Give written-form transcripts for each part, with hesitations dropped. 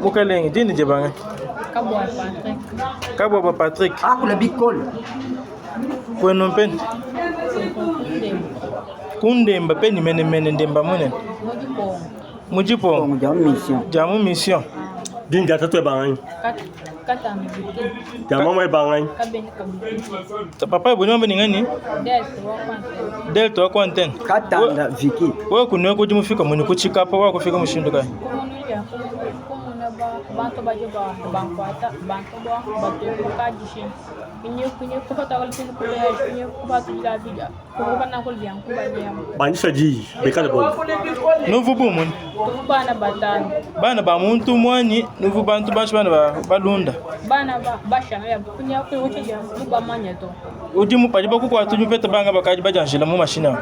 Mukaleng dini jebanga. Kabwa Patrick. Aku le bikol. Kwenu pen. Kundemba pen mene ndemba munen. Mujipo. Jamu mission. Din jata to bangai. Jamu mai bangai. Papa bunyo mbeni ngani? Delta wako anten. Katanda Viki. Wewe kunyo kujimu fika muni kuchika pa wako fika mushindu kai. Bantu baju bankwata bantu batu kajishi kunye kupata wale kunye kupata bila kupana kulbiang kubanya Bani saji bekale bo. Nuvu bumun. Bana batani. Bana ba muntu mwani nuvu bantu bashi bana balunda. Bana basha ya kunye kuja kuba manya to. Ujimu pajiba kuko tuju peta banga bakaji bajanshila mu mashina.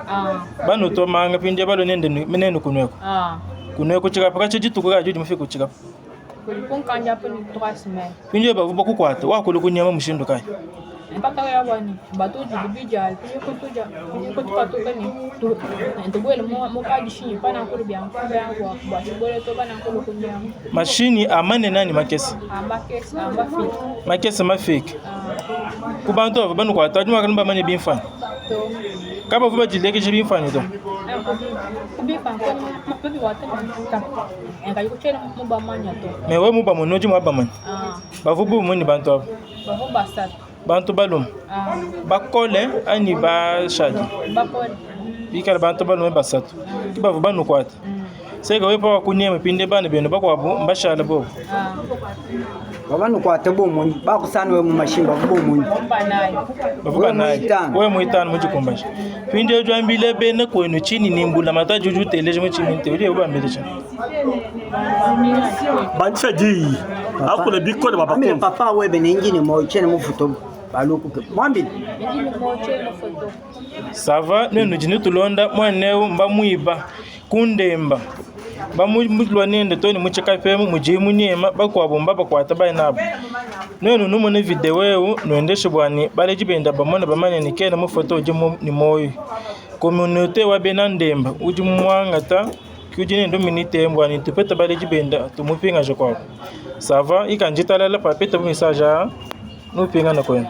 Bano to manga pinde balo nende menenu kunweko. Kunweko chika pakache jitu kwa juji mufiko chika. Kulipun kanja pun 3 semaines. Pinje ba vuba kukwata wakulu kunyama mushindu kai. Mpaka ya bani batu jibija kutuja kutuka tukani ntubwele mo kajishi pana kulubya mfumba yangu kwa shibole to bana kulukunya. Mashini amane nani makesi? Makesi amafiki. Makesi mafiki. Kubantu abanu kwa tatu makanumba manye bimfani. Kaba vuba jileke jibimfani to. Mewe muba monoji mwaba mani. Bavubu muni bantu abo. Bavuba satu. Bantu balum. Bakole ani ba shadi. Bakole. Bikala bantu balum basatu. Kiba vuba nukwata. Sega wepa wakunyema pinde bana beno bakwabu mbashala bo. Babanu kwata bo muni bakusana we mu mashimba bo muni. Bavuba nayi. We muitano mujikumbasha. Pinde jwambile bene kwenu chini nimbula mata juju teleje mu chini teori uba mbelecha. Bani saji. Aku le bikol baba ko. Papa we bene ngine mo chene mu futo. Baluku mwambi. Ngine mo chene mu futo. Sava nenu jini tulonda mwaneu mba muiba kundemba. Bamulwa nende toni muchika femu mujimu nyema bakwabomba bakwata bainabo. Nenu numone video nuendeshe bwani bale jibenda bamona bamanya nikena mu foto jimu ni moyo. Communauté wa benandemba ujimu mwangata kujine ndo minite mbwani tupeta bale jibenda tumupinga je kwabo. Sava ikanjitala la papeta mu message no pinga na kwenu.